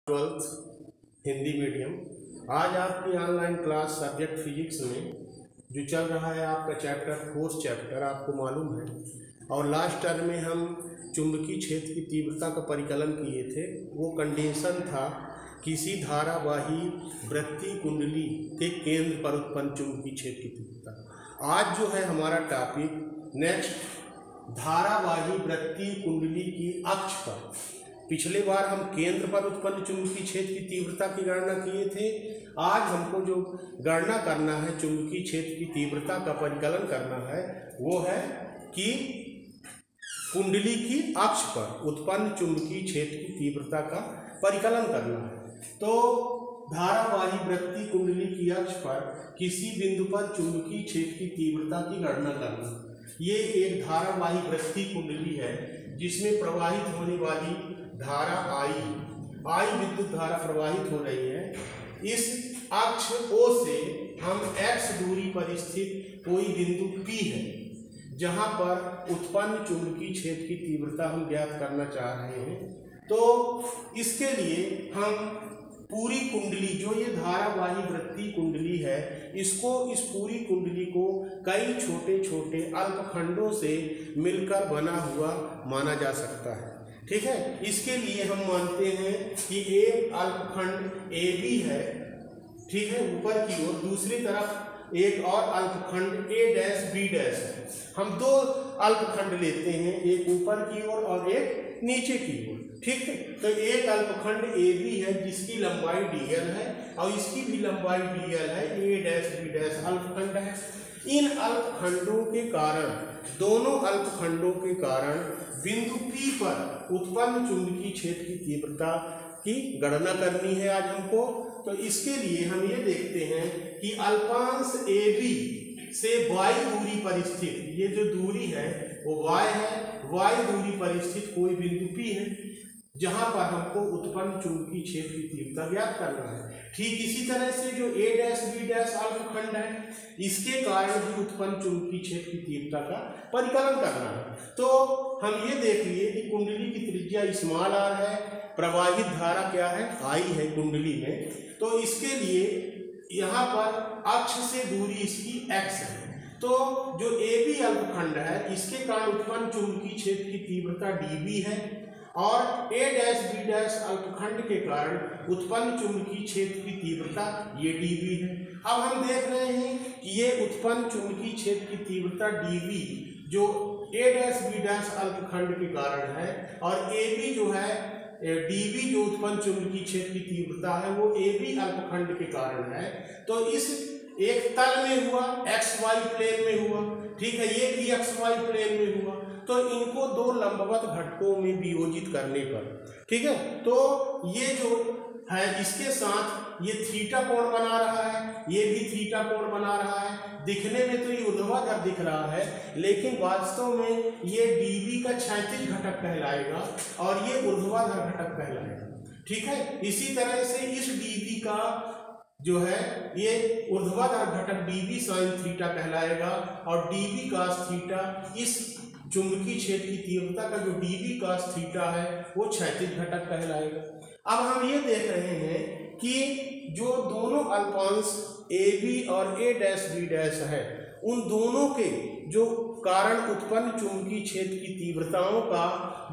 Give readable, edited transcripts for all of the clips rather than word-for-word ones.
12th Hindi medium. आज आपकी online class subject physics में जो चल रहा है आपका चैप्टर फोर्थ चैप्टर आपको मालूम है, और लास्ट टर्म में हम चुंबकीय क्षेत्र की तीव्रता का परिकलन किए थे। वो कंडीशन था किसी धारावाही वृत्तीय कुंडली के केंद्र पर उत्पन्न चुंबकीय क्षेत्र की तीव्रता। आज जो है हमारा टॉपिक नेक्स्ट धारावाही वृत्तीय कुंडली की अक्ष पर। पिछले बार हम केंद्र पर उत्पन्न चुंबकीय क्षेत्र की तीव्रता की गणना किए थे। आज हमको जो गणना करना है चुंबकीय क्षेत्र की तीव्रता का परिकलन करना है वो है कि कुंडली की अक्ष पर उत्पन्न चुंबकीय क्षेत्र की तीव्रता का परिकलन करना है। तो धारावाही वृत्तीय कुंडली की अक्ष पर किसी बिंदु पर चुंबकीय क्षेत्र की तीव्रता की गणना करना। ये एक धारावाही वृत्तीय कुंडली है जिसमें प्रवाहित होने वाली धारा आई विद्युत धारा प्रवाहित हो रही है। इस अक्ष O से हम x दूरी पर स्थित कोई बिंदु P है जहां पर उत्पन्न चुंबकीय क्षेत्र की तीव्रता हम ज्ञात करना चाह रहे हैं। तो इसके लिए हम पूरी कुंडली जो ये धारावाही वृत्तीय कुंडली है इस पूरी कुंडली को कई छोटे छोटे अल्पखंडों से मिलकर बना हुआ माना जा सकता है। ठीक है, इसके लिए हम मानते हैं कि एक अल्पखंड ए बी है, ठीक है, ऊपर की ओर, दूसरी तरफ एक और अल्पखंड ए डैश बी डैश है। हम दो अल्पखंड लेते हैं, एक ऊपर की ओर और एक नीचे की ओर। ठीक है, तो एक अल्पखंड ए बी है जिसकी लंबाई dl है और इसकी भी लंबाई dl है, ए डैश बी डैश अल्पखंड है। इन अल्पखंडों के कारण, दोनों अल्पखंडों के कारण बिंदु P पर उत्पन्न चुंबकीय क्षेत्र की तीव्रता की गणना करनी है आज हमको। तो इसके लिए हम ये देखते हैं कि अल्पांश AB से y दूरी पर स्थित, ये जो दूरी है वो y है, y दूरी पर स्थित कोई बिंदु P है जहां पर हमको उत्पन्न चुंबकीय क्षेत्र की तीव्रता ज्ञात करना है। ठीक इसी तरह से जो a डैश b डैश अल्पखंड है इसके कारण भी उत्पन्न चुंबकीय क्षेत्र की तीव्रता का परिकलन करना है। तो हम ये देख लिए कि कुंडली की त्रिज्या स्मॉल r है, प्रवाहित धारा क्या है I है कुंडली में। तो इसके लिए यहाँ पर अक्ष से दूरी इसकी x है। तो जो AB अल्पखंड है इसके कारण उत्पन्न चुंबकीय क्षेत्र की तीव्रता dB है और a डैश b डैश अल्पखंड के कारण उत्पन्न चुंबकीय क्षेत्र की तीव्रता ये dB है। अब हम देख रहे हैं कि ये उत्पन्न चुंबकीय क्षेत्र की तीव्रता dB जो a डैश b डैश अल्पखंड के कारण है और AB जो है dB जो उत्पन्न चुंबकीय क्षेत्र की तीव्रता है वो AB अल्पखंड के कारण है। तो इस एक तल में हुआ, XY प्लेन में हुआ, ठीक है, ये भी XY प्लेन में हुआ। तो इनको दो लंबवत घटकों में वियोजित करने पर, ठीक है, तो ये जो है इसके साथ ये थीटा कोण बना रहा है, ये भी थीटा कोण बना रहा है। दिखने में तो ये ऊर्ध्वाधर दिख रहा है लेकिन वास्तव में ये dB का क्षैतिज घटक कहलाएगा और ये ऊर्ध्वाधर घटक कहलाएगा। ठीक है, इसी तरह से इस dB का जो है ये ऊर्ध्वाधर घटक dB sin थीटा कहलाएगा और dB cos थीटा इस चुंबकीय क्षेत्र की तीव्रता का जो dB cos थीटा है वो क्षैतिज घटक कहलाएगा। अब हम ये देख रहे हैं कि जो दोनों अल्पांश AB और A डैश B डैश है उन दोनों के जो कारण उत्पन्न चुंबकीय क्षेत्र की तीव्रताओं का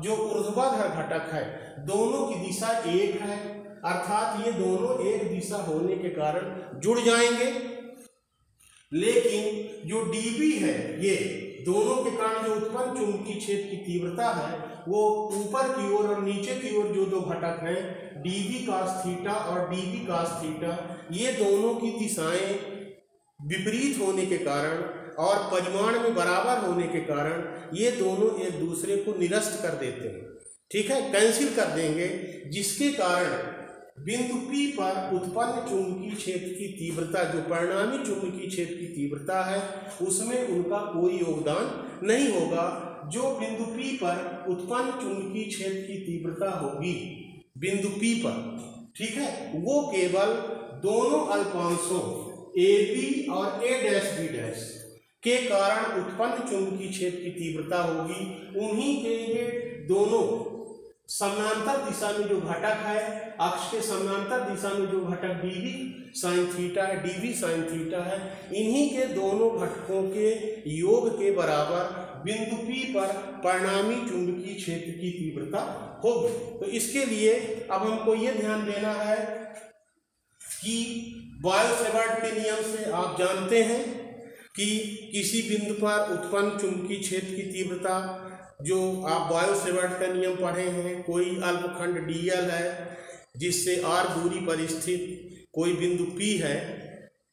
जो ऊर्ध्वाधर घटक है दोनों की दिशा एक है, अर्थात ये दोनों एक दिशा होने के कारण जुड़ जाएंगे। लेकिन जो dB है ये दोनों के कारण जो उत्पन्न चुंबकीय क्षेत्र की तीव्रता है वो ऊपर की ओर और नीचे की ओर जो दो घटक हैं dB cos थीटा और dB cos थीटा ये दोनों की दिशाएं विपरीत होने के कारण और परिमाण में बराबर होने के कारण ये दोनों एक दूसरे को निरस्त कर देते हैं। ठीक है, कैंसिल कर देंगे, जिसके कारण बिंदु P पर उत्पन्न चुंबकीय क्षेत्र की तीव्रता जो परिणामी चुंबकीय क्षेत्र की तीव्रता है उसमें उनका कोई योगदान नहीं होगा। जो बिंदु P पर उत्पन्न चुंबकीय क्षेत्र की तीव्रता होगी बिंदु P पर, ठीक है, वो केवल दोनों अल्पांशों AB और A डैश B डैश के कारण उत्पन्न चुंबकीय क्षेत्र की तीव्रता होगी। उन्हीं के ये दोनों समानांतर दिशा में जो घटक है, अक्ष के समानांतर दिशा में जो घटक dv sin थीटा है, dv sin थीटा है, इन्हीं के दोनों घटकों के योग के बराबर बिंदु P पर परिणामी चुंबकीय क्षेत्र की तीव्रता होगी। तो इसके लिए अब हमको ये ध्यान देना है कि बायो-सेवर्ट के नियम से आप जानते हैं कि किसी बिंदु पर उत्पन्न चुंबकीय क्षेत्र की तीव्रता, जो आप बायो-सेवर्ट का नियम पढ़े हैं, कोई अल्पखंड dl है जिससे r दूरी पर स्थित कोई बिंदु P है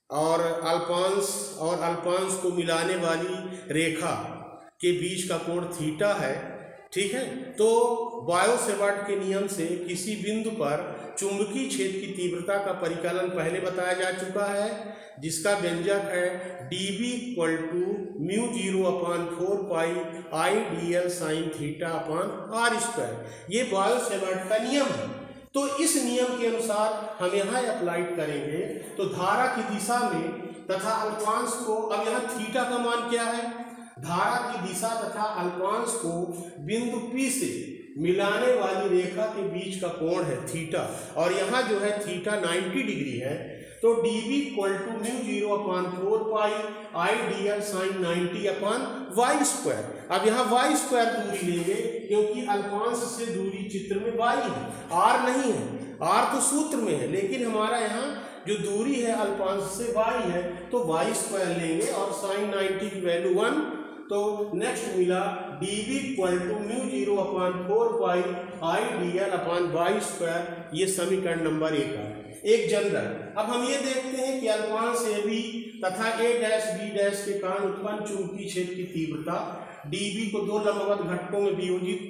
और अल्पांश को मिलाने वाली रेखा के बीच का कोण थीटा है, ठीक है। तो बायो-सेवर्ट के नियम से किसी बिंदु पर चुंबकीय क्षेत्र की तीव्रता का परिकलन पहले बताया जा चुका है, जिसका व्यंजक है dv = μ0/4 pi I dl sin θ/r²। ये बायो-सेवर्ट का नियम है। तो इस नियम के अनुसार हम यहाँ अप्लाइड करेंगे तो धारा की दिशा में तथा अल्पांश को, अब यहाँ थीटा का मान क्या है, धारा की दिशा तथा अल्पांश को बिंदु P से मिलाने वाली रेखा के बीच का कोण है थीटा, और यहाँ जो है थीटा 90 डिग्री है। तो dv = μ0/4 pi I dl sin 90/y²। अब यहाँ y² दूरी लेंगे क्योंकि अल्पांश से दूरी चित्र में y है, r नहीं है। r तो सूत्र में है, लेकिन हमारा यहाँ जो दूरी है अल्पांश से y है, तो y² लेंगे और sin 90 की वैल्यू 1। तो नेक्स्ट मिला dv = μ0/4 पाई I dl/y²। ये समीकरण नंबर 1 है, एक जनरल। अब हम ये देखते हैं कि अल्पांश AB तथा a' b' के कारण उत्पन्न चुंबकीय क्षेत्र की तीव्रता dv को दो लंबवत घटकों में वियोजित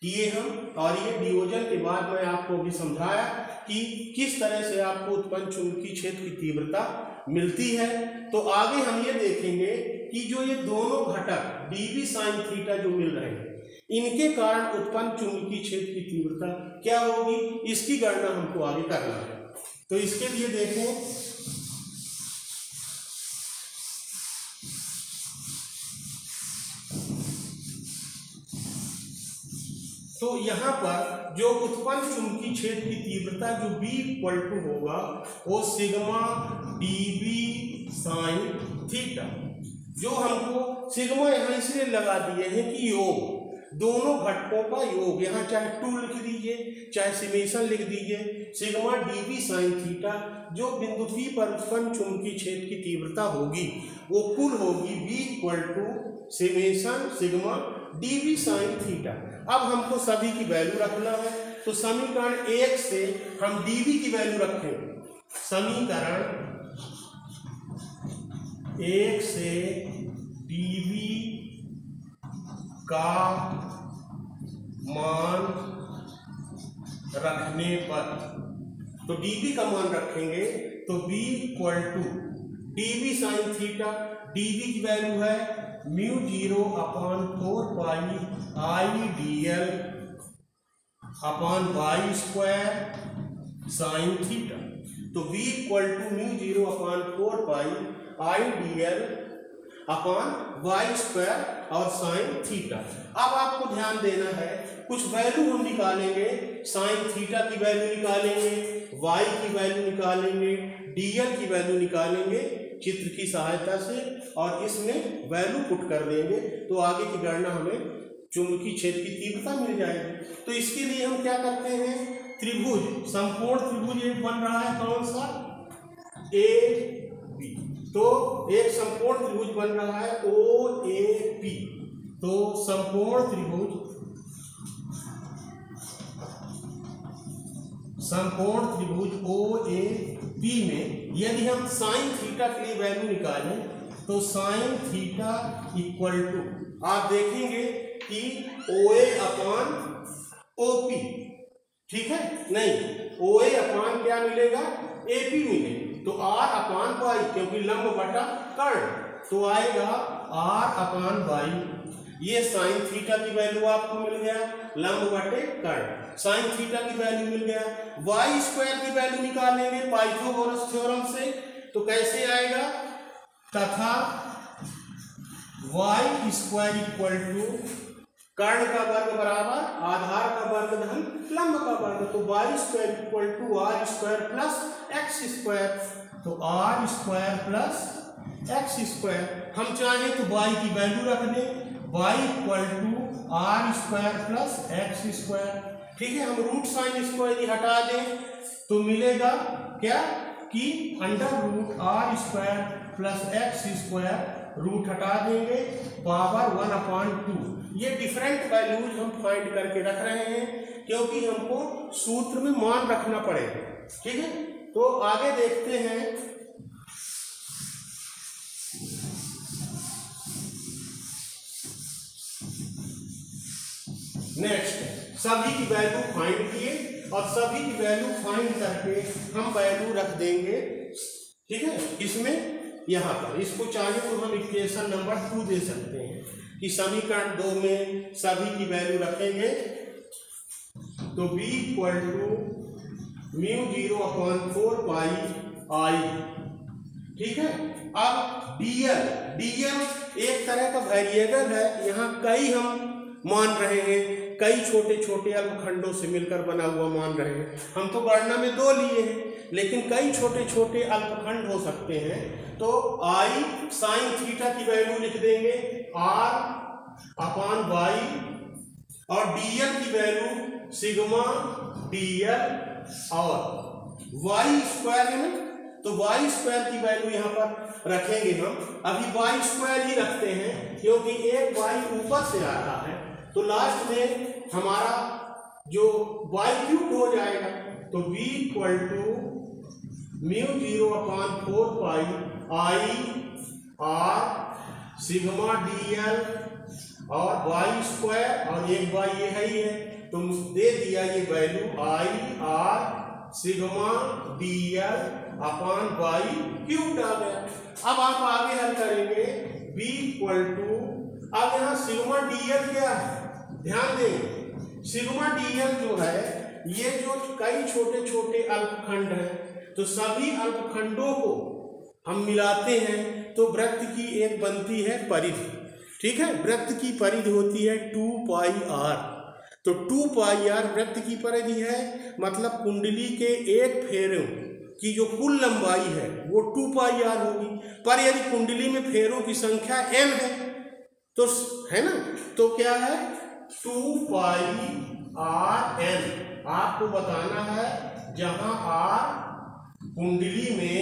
किए हम, और ये वियोजन के बाद मैं आपको भी समझाया कि किस तरह से आपको उत्पन्न चुंबकीय क्षेत्र की तीव्रता मिलती है। तो आगे हम ये देखेंगे कि जो ये दोनों घटक dv sin थीटा जो मिल रहे हैं, इनके कारण उत्पन्न चुंबकीय क्षेत्र की तीव्रता क्या होगी, इसकी गणना हमको आगे करना है। तो इसके लिए देखें, तो यहाँ पर जो उत्पन्न चुंबकीय क्षेत्र की तीव्रता जो B = होगा वो सिग्मा dv sin थीटा, जो हमको सिग्मा यहाँ इसलिए लगा दिए हैं कि योग, दोनों घटकों का योग, यहाँ चाहे 2 लिख दीजिए चाहे समेशन लिख दीजिए, सिग्मा dv sin थीटा जो बिंदु P पर उत्पन्न चुंबकीय क्षेत्र की तीव्रता होगी वो कुल होगी B = summation sigma dv sin theta. अब हमको सभी की वैल्यू रखना है, तो समीकरण 1 से हम dv की वैल्यू रखेंगे। समीकरण 1 से dv का मान रखने पर, तो dv का मान रखेंगे तो B = dv sin theta, dv की वैल्यू है μ0/4 पाई I dl/y² sin थीटा। तो V = μ0/4 पाई I dl/y² और sin थीटा। अब आपको ध्यान देना है, कुछ वैल्यू हम निकालेंगे, sin थीटा की वैल्यू निकालेंगे, y की वैल्यू निकालेंगे, dl की वैल्यू निकालेंगे चित्र की सहायता से, और इसमें वैल्यू पुट कर देंगे तो आगे की गणना हमें चुंबकीय क्षेत्र की तीव्रता मिल जाएगी। तो इसके लिए हम क्या करते हैं, त्रिभुज, समकोण त्रिभुज एक बन रहा है, कौन सा, AB। तो एक समकोण त्रिभुज बन रहा है OAP। तो समकोण त्रिभुज OAP में यदि हम sin थीटा के लिए वैल्यू निकालें तो sin थीटा = आप देखेंगे कि OA/OP, ठीक है, नहीं OA/ क्या मिलेगा, AP मिलेगा। तो R/y, क्योंकि लंब बटा कर्ण, तो आएगा R/y। ये sin थीटा की वैल्यू आपको मिल गया, लंब बटे कर्ण, sin थीटा की वैल्यू मिल गया। y² की वैल्यू निकालेंगे पाइथागोरस थ्योरम से, तो कैसे आएगा, तथा y² = कर्ण का वर्ग बराबर आधार का वर्ग धन लंब का वर्ग, तो y square equal to r square plus x square, तो r square plus x square. हम चाहें तो वाई की वैल्यू रख दें, y equal to r square plus x square. ठीक है, हम रूट साइन इसको यदि हटा दें तो मिलेगा क्या कि under root r square plus x square, root हटा देंगे, पावर 1/2। ये डिफरेंट वैल्यूज हम फाइंड करके रख रहे हैं क्योंकि हमको सूत्र में मान रखना पड़ेगा। ठीक है, तो आगे देखते हैं। नेक्स्ट, सभी की वैल्यू फाइंड किए और सभी की वैल्यू फाइंड करके हम वैल्यू रख देंगे। ठीक है, इसमें यहाँ पर इसको चाहे तो हम इक्वेशन नंबर 2 दे सकते हैं कि समीकरण 2 में सभी की वैल्यू रखेंगे, तो b इक्वल टू μ0/4 पाई आई। ठीक है, अब dl एक तरह का वेरिएबल है, यहाँ कई हम मान रहे हैं, कई छोटे छोटे अल्पखंडों से मिलकर बना हुआ मान रहे हैं। हम तो गणना में 2 लिए हैं, लेकिन कई छोटे छोटे अल्पखंड हो सकते हैं, तो आई साइन थीटा की वैल्यू लिख देंगे r/y, और dl की वैल्यू सिग्मा dl, और y स्क्वायर है ना, तो y स्क्वायर की वैल्यू यहाँ पर रखेंगे हम। अभी y स्क्वायर ही रखते हैं क्योंकि एक y ऊपर से आ रहा है, तो लास्ट में हमारा जो y क्यूब हो जाएगा, तो v equal to μ0/4 pi i r sigma dl और y स्क्वायर, और एक y ये है ही है, तो दे दिया ये वैल्यू आई r सिग्मा dl/y क्यूब आ गया। अब आप आगे हल करेंगे b इक्वल टू, अब यहाँ सिग्मा dl क्या है, ध्यान दें सिग्मा dl जो है, ये जो कई छोटे छोटे अल्पखंड हैं, तो सभी अल्पखंडों को हम मिलाते हैं तो वृत्त की एक बनती है परिधि। ठीक है, वृत्त की परिधि होती है 2 पाई r, तो 2 पाई r वृत्त की परिधि है, मतलब कुंडली के एक फेरों की जो कुल लंबाई है वो 2 पाई r होगी। पर यदि कुंडली में फेरों की संख्या n है तो है ना, तो क्या है 2 पाई r n। आपको बताना है जहां r कुंडली में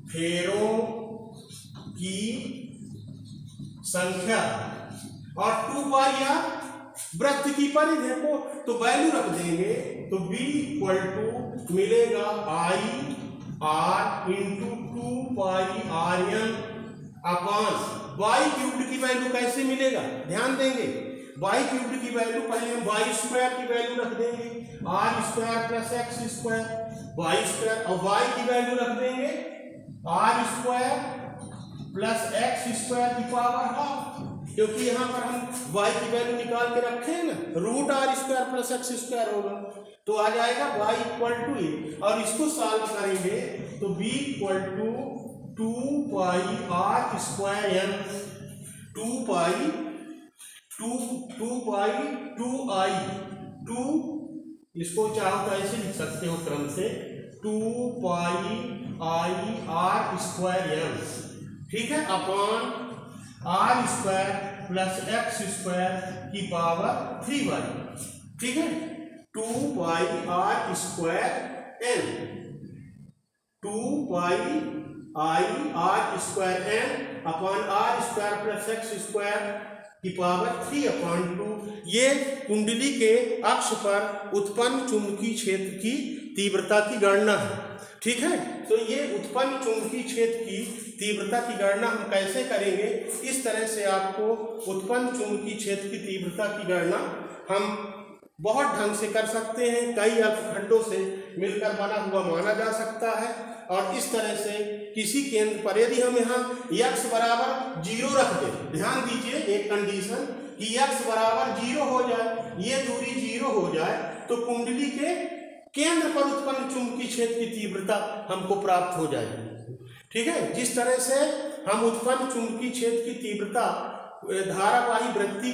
फेरों की संख्या और 2 पाई r वृत्त की परिधि है, तो वैल्यू रख देंगे, तो b इक्वल टू मिलेगा आई r इंटू 2 पाई r n upon y cubed की वैल्यू कैसे मिलेगा, ध्यान देंगे वाई क्यूब्ड की वैल्यू पहले हम वाई स्क्वायर की वैल्यू रख देंगे, r square plus x square y square, और वाई की वैल्यू रख देंगे r square plus x square की पावर हाफ, क्योंकि यहाँ पर हम वाई की वैल्यू निकाल के रखे हैं ना, root r square plus x square होगा, तो आ जाएगा वाई इक्वल टू ए, और इसको सॉल्व करेंगे तो B equal to 2 pi r square n, 2 pi 2 I 2, इसको चाहो तो ऐसे लिख सकते हो क्रम से 2 pi i r square n, ठीक है, upon r square plus x square की पावर 3y, ठीक है, 2 pi r square n, 2 pi i r square n upon r square plus x square की पावर 3/2। ये कुंडली के अक्ष पर उत्पन्न चुंबकीय क्षेत्र की तीव्रता की गणना है, ठीक है। तो ये उत्पन्न चुंबकीय क्षेत्र की तीव्रता की गणना हम कैसे करेंगे, इस तरह से आपको उत्पन्न चुंबकीय क्षेत्र की तीव्रता की गणना हम बहुत ढंग से कर सकते हैं, कई अल्पखंडों से मिलकर बना हुआ माना जा सकता है, और इस तरह से किसी केंद्र पर यदि हम यहाँ x बराबर 0 रख दें, ध्यान दीजिए एक कंडीशन कि x बराबर 0 हो जाए, ये दूरी 0 हो जाए, तो कुंडली के केंद्र पर उत्पन्न चुंबकीय क्षेत्र की तीव्रता हमको प्राप्त हो जाएगी, ठीक है। जिस तरह से हम उत्पन्न चुंबकीय क्षेत्र की तीव्रता धारावाही वृत्ति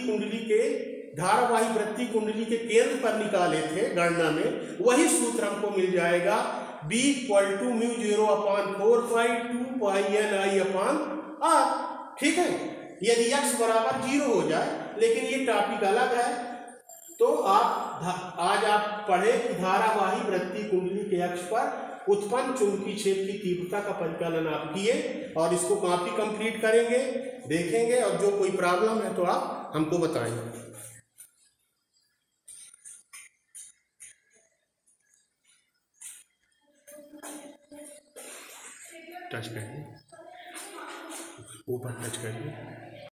कुंडली के केंद्र पर निकाले थे गणना में, वही सूत्र हमको मिल जाएगा B = μ0/4π2πNI/r। ठीक है, यदि x बराबर 0 हो जाए, लेकिन ये टॉपिक अलग है। तो आज आप पढ़े कि धारावाही वृत्ति कुंडली के अक्ष पर उत्पन्न चुंबकीय क्षेत्र की तीव्रता का परिकलन आप किए, और इसको कॉपी कंप्लीट करेंगे, देखेंगे, और जो कोई प्रॉब्लम है तो आप हमको बताएंगे। टच करिए, ऊपर टच करिए।